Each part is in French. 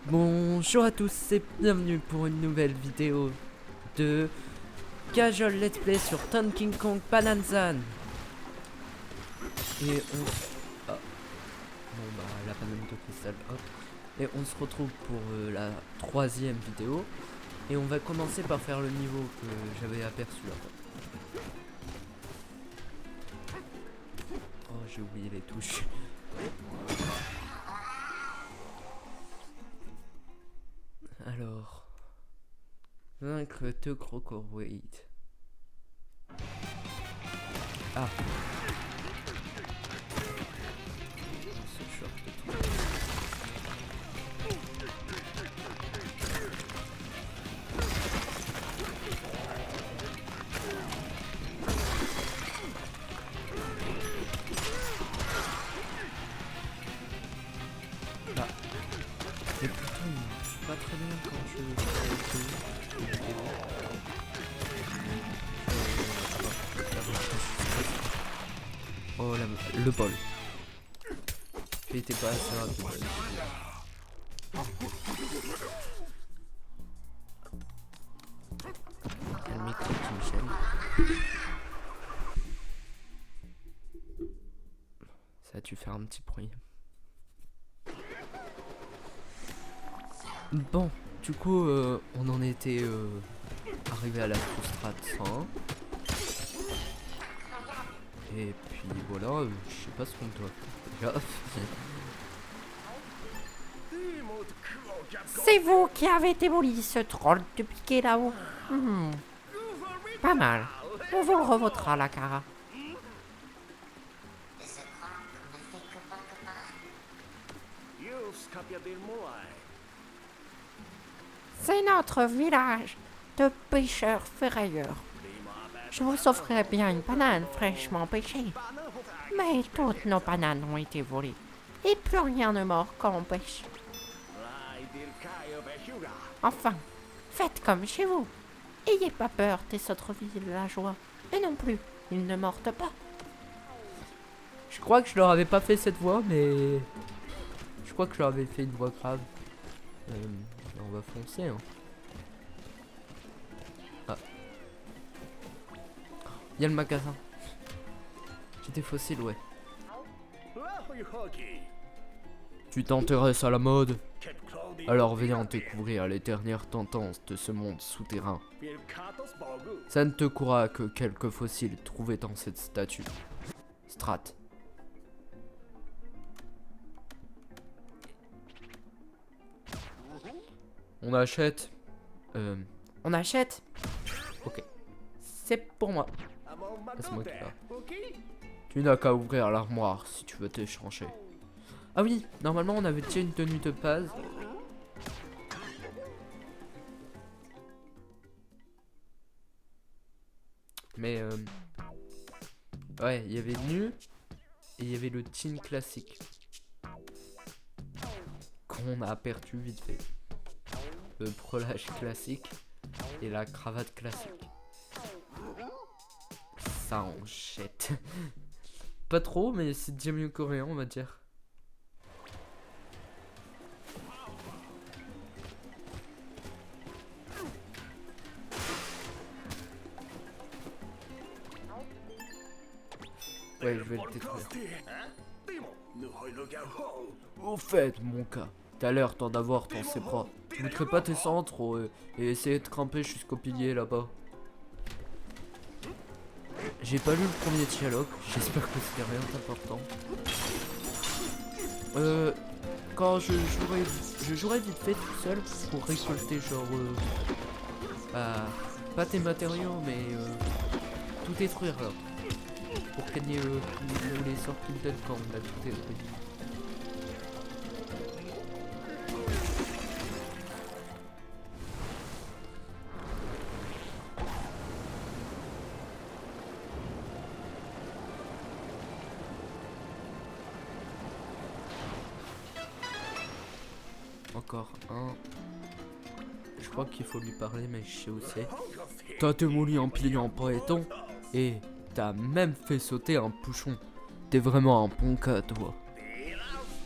Bonjour à tous et bienvenue pour une nouvelle vidéo de Casual Let's Play sur Donkey Kong Bonanza. Et on... Ah. Bon bah la banane de cristal, hop. Et on se retrouve pour la troisième vidéo. Et on va commencer par faire le niveau que j'avais aperçu là. Oh j'ai oublié les touches. Alors... Vaincre deux crocodiles. Ah. Ce short de tout. Ah. Et pourtant il marche pas très bien quand je oh le bol. J'étais pas assez rapide. Il y a le micro qui me gêne. Ça a dû faire un petit bruit. Bon, du coup, on en était arrivé à la frustrate 101. Et puis voilà, je sais pas ce qu'on doit faire déjà. C'est vous qui avez démoli ce troll de piqué là-haut. Pas mal. On vous le revotera, la cara. C'est notre village de pêcheurs ferrailleurs. Je vous offrirais bien une banane fraîchement pêchée. Mais toutes nos bananes ont été volées. Et plus rien ne mord quand on pêche. Enfin, faites comme chez vous. Ayez pas peur des autres villageois. Et non plus, ils ne mordent pas. Je crois que je leur avais pas fait cette voix, mais je crois que je leur avais fait une voix grave. On va foncer, hein. Ah. Il y a le magasin. J'ai des fossiles, ouais. Tu t'intéresses à la mode? Alors viens découvrir les dernières tendances de ce monde souterrain. Ça ne te courra que quelques fossiles trouvés dans cette statue. Strat. On achète. On achète. Ok. C'est pour moi. C'est moi qui l'ai. Tu n'as qu'à ouvrir l'armoire si tu veux t'échanger. Ah oui, normalement on avait déjà une tenue de base. Mais ouais, il y avait nu et il y avait le jean classique qu'on a perdu vite fait. Le brelage classique et la cravate classique. Ça en jette. Pas trop, mais c'est déjà mieux que rien, on va dire. Ouais, je vais le détruire. Au fait, mon cas, t'as l'air d'en avoir dans ses bras. Tu voudrais pas descendre et essayer de grimper jusqu'au pilier là-bas? J'ai pas lu le premier dialogue, j'espère que c'était rien d'important. Quand je jouerai vite fait tout seul pour récolter genre pas tes matériaux mais tout détruire là. Pour gagner les sorts qu'il donne quand on a tout détruit. Encore un. Je crois qu'il faut lui parler, mais je sais où c'est. T'as démoli un pilier en breton et t'as même fait sauter un bouchon. T'es vraiment un bon gars, toi.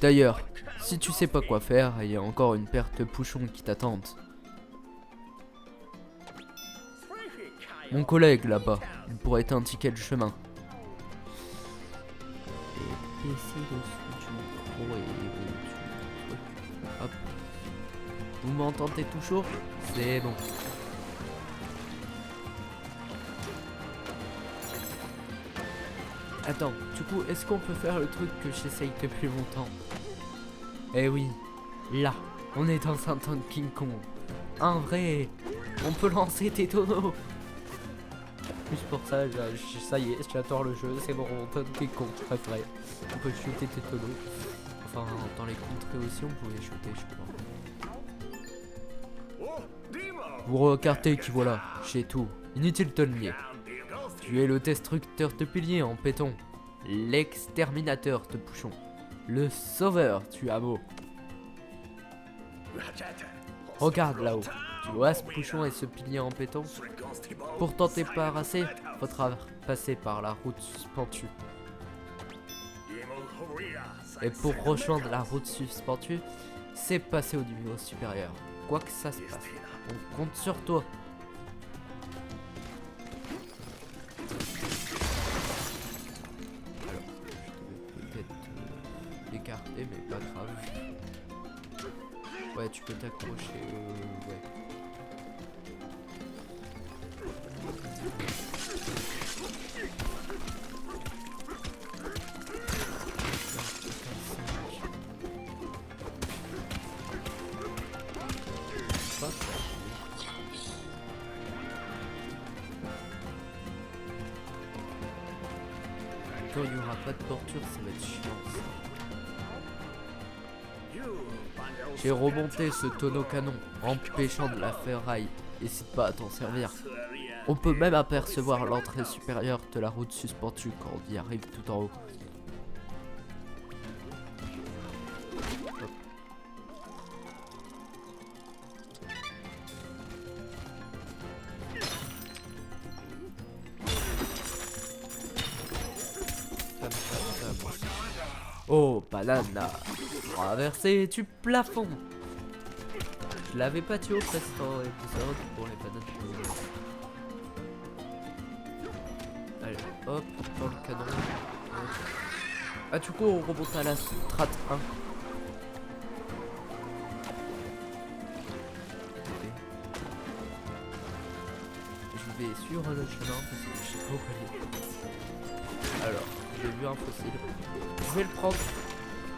D'ailleurs, si tu sais pas quoi faire, il y a encore une paire de bouchons qui t'attendent. Mon collègue là-bas, il pourrait t'indiquer le chemin. Et baisser le son du micro et du truc. Hop. Vous m'entendez toujours? C'est bon. Attends, du coup, est-ce qu'on peut faire le truc que j'essaye depuis longtemps? Eh oui, là, on est dans un temps de King Kong. Un vrai, on peut lancer des tonneaux. Juste pour ça, ça y est, j'adore le jeu, c'est bon, on donne King Kong préféré. On peut shooter des tonneaux. Enfin, dans les contrées aussi, on pouvait shooter, je crois. Vous regardez qui voilà, j'ai tout. Inutile de le nier. Tu es le destructeur de piliers en béton, l'exterminateur de bouchons, le sauveur du hameau. Regarde là-haut, tu vois ce bouchon et ce pilier en béton? Pour t'en débarrasser, faudra passer par la route suspendue. Et pour rejoindre la route suspendue, c'est passer au niveau supérieur. Quoi que ça se passe, on compte sur toi. Écarté mais pas grave. Ouais, tu peux t'accrocher, ouais. Quand il n'y aura pas de porture, ça va être chiant ça. J'ai remonté ce tonneau canon, empêchant de la ferraille. N'hésite pas à t'en servir. On peut même apercevoir l'entrée supérieure de la route suspendue quand on y arrive tout en haut. Hop. Oh, banana, traversée du plafond. Je l'avais pas tué au précédent épisode pour les bananes. Allez, hop, dans le canon. Ah, du coup, on remonte à la strate 1. Je vais sur le chemin parce que je sais pas où aller. Alors, j'ai vu un fossile. Je vais le prendre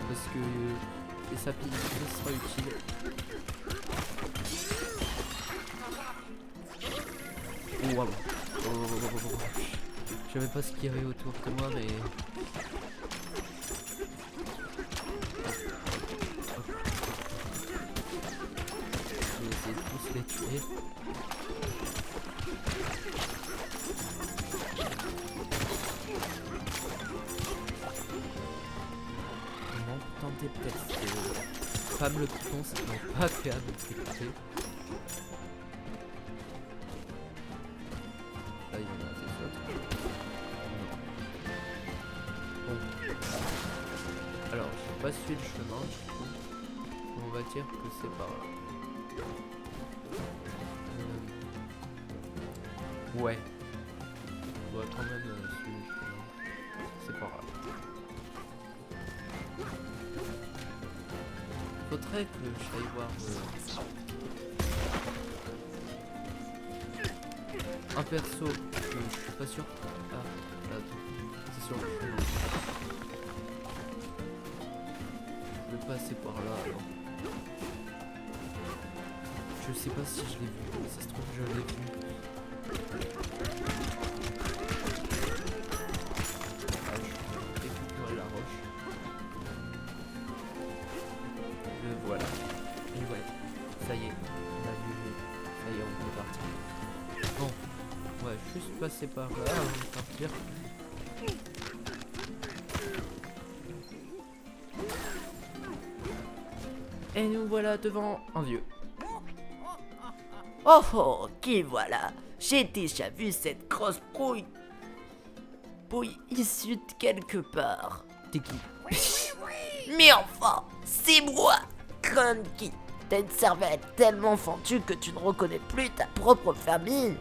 parce que les sapines sera utile. Oh wow. Je savais pas ce qu'il y avait autour de moi mais... Je vais essayer de tous les tuer. Tenter peut-être spam le bouton, ça ne va pas faire de sécurité. Là il y en a des autres. Bon. Alors j'ai pas suivi le chemin du coup. On va dire que c'est par là. Ouais. On va quand même suivre le chemin. C'est par là. Faudrait que j'aille voir un perso que je suis pas sûr. Ah, là, c'est sur le chemin. Je vais passer par là alors. Je sais pas si je l'ai vu, ça se trouve je l'ai vu. Ah, je vais récupérer la roche. Voilà. Et ouais, ça y est, on a vu, ça y est, on peut partir. Bon, on va juste passer par là avant de partir. Et nous voilà devant un vieux. Oh oh, qui voilà? J'ai déjà vu cette grosse bouille issue de quelque part. T'es qui? Mais enfin, c'est moi, Cranky. T'as une cervelle tellement fendue que tu ne reconnais plus ta propre famille.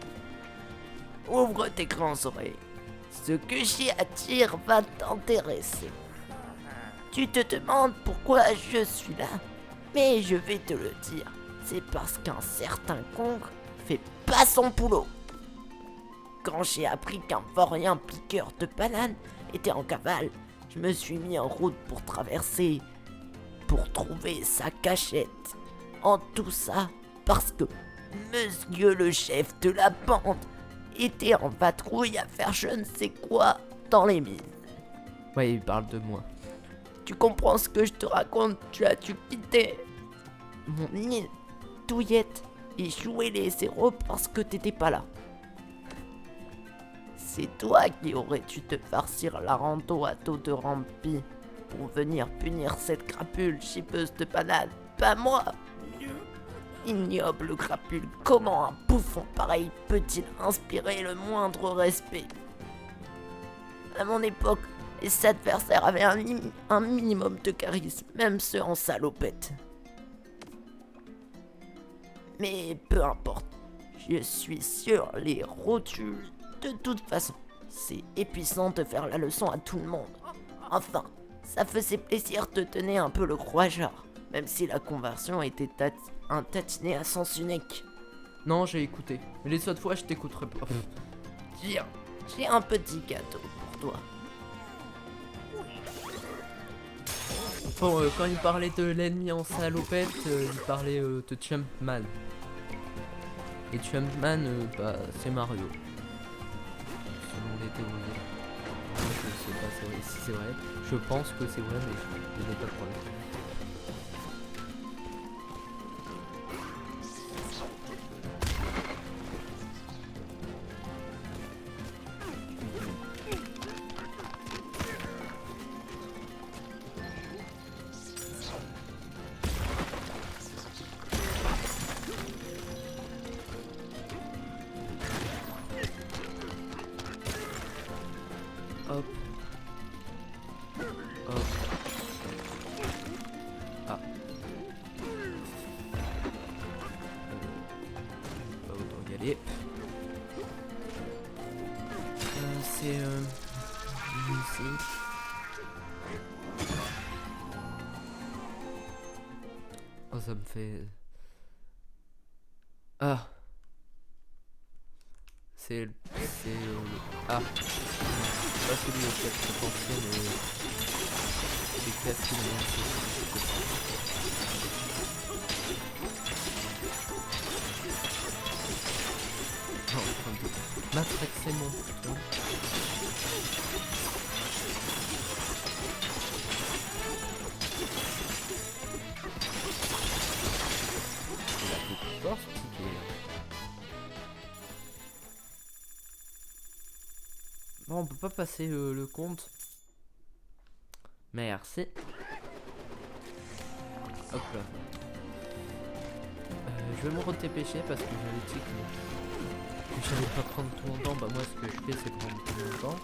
Ouvre tes grandes oreilles. Ce que j'ai à dire va t'intéresser. Tu te demandes pourquoi je suis là, mais je vais te le dire. C'est parce qu'un certain Congre fait pas son boulot. Quand j'ai appris qu'un vaurien piqueur de bananes était en cavale, je me suis mis en route pour traverser, pour trouver sa cachette. En tout ça, parce que monsieur le chef de la bande était en patrouille à faire je ne sais quoi dans les mines. Ouais, il parle de moi. Tu comprends ce que je te raconte? Tu as dû quitter mon île douillette et jouer les héros parce que t'étais pas là. C'est toi qui aurais dû te farcir la rando à dos de rampi pour venir punir cette crapule chipeuse de bananes, pas moi. Ignoble crapule, comment un bouffon pareil peut-il inspirer le moindre respect? À mon époque, les adversaires avaient un minimum de charisme, même ceux en salopette. Mais peu importe, je suis sur les rotules. De toute façon, c'est épuisant de faire la leçon à tout le monde. Enfin, ça faisait plaisir de tenir un peu le croix-genre, même si la conversion était un tatiné à sens unique. Non, j'ai écouté. Mais les autres fois, je t'écouterai pas. Tiens, j'ai un petit gâteau pour toi. Bon, quand il parlait de l'ennemi en salopette, il parlait de Chumpman. Et Chumpman, bah, c'est Mario. Selon les théories. Moi, je sais pas si c'est vrai. Je pense que c'est vrai, mais je n'ai pas de problème. Hop. Hop. Ah. Autant y aller. C'est ici. Oh, ça me fait. Ah. C'est ah. Pas celui auquel je pensais, mais c'est Castle. Non, en train de matraxer mon bouton. Il a beaucoup de force, ce qui est. Bon, on peut pas passer le compte. Merci. Hop là. Je vais me redépêcher parce que j'avais dit que j'allais pas prendre tout mon temps. Bah moi ce que je fais c'est prendre tout mon temps.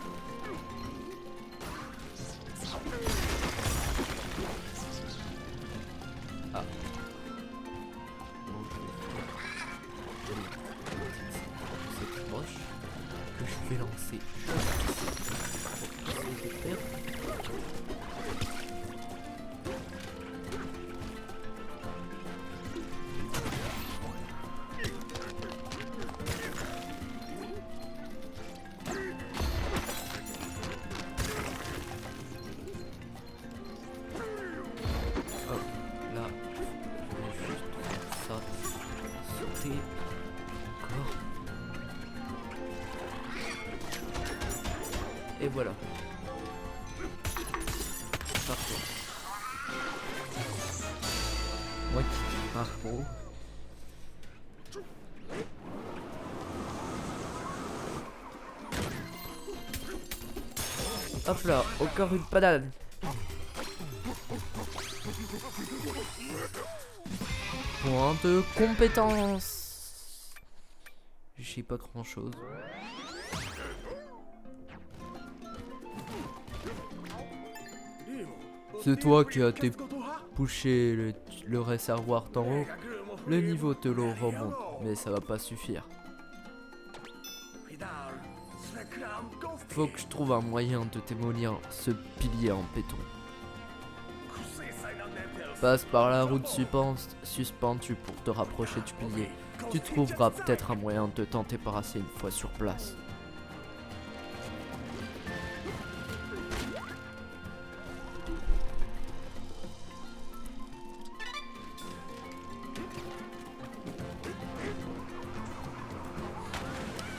Ah. Donc c'est proche que je vais lancer. Et voilà. Parfait. Oui. Ah, bon. Hop là, encore une banane. Point de compétence. Je sais pas grand chose. C'est toi qui as poussé le réservoir d'en haut. Le niveau de l'eau remonte, mais ça va pas suffire. Faut que je trouve un moyen de démolir ce pilier en béton. Passe par la route suspendue pour te rapprocher du pilier. Tu trouveras peut-être un moyen de t'en débarrasser une fois sur place.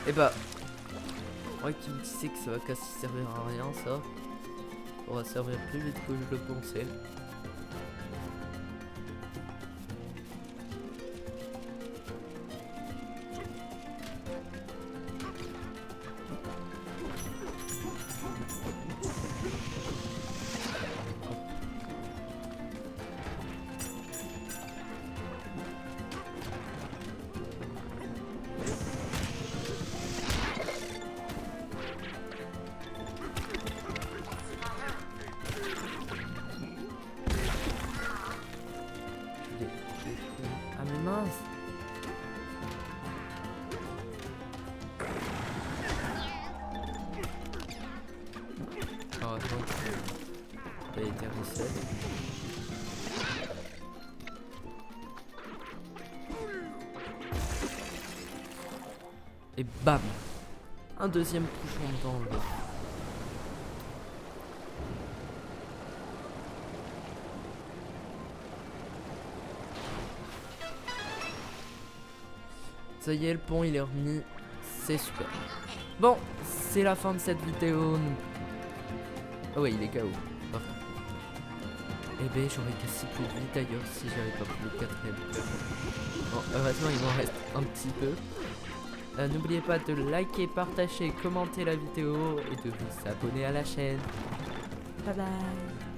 Et bah, moi qui me disais que ça va quasi servir à rien, ça va servir plus vite que je le pensais. Ah mais mince. Oh attends. Il a été reset. Et bam. Un deuxième bouchon dans l'eau. Ça y est, le pont il est remis, c'est super. Bon, c'est la fin de cette vidéo. Ah ouais, il est KO. Parfait. Eh ben, j'aurais cassé plus de vie d'ailleurs si j'avais pas pris le quatrième. Bon, heureusement, il m'en reste un petit peu. N'oubliez pas de liker, partager, commenter la vidéo et de vous abonner à la chaîne. Bye bye.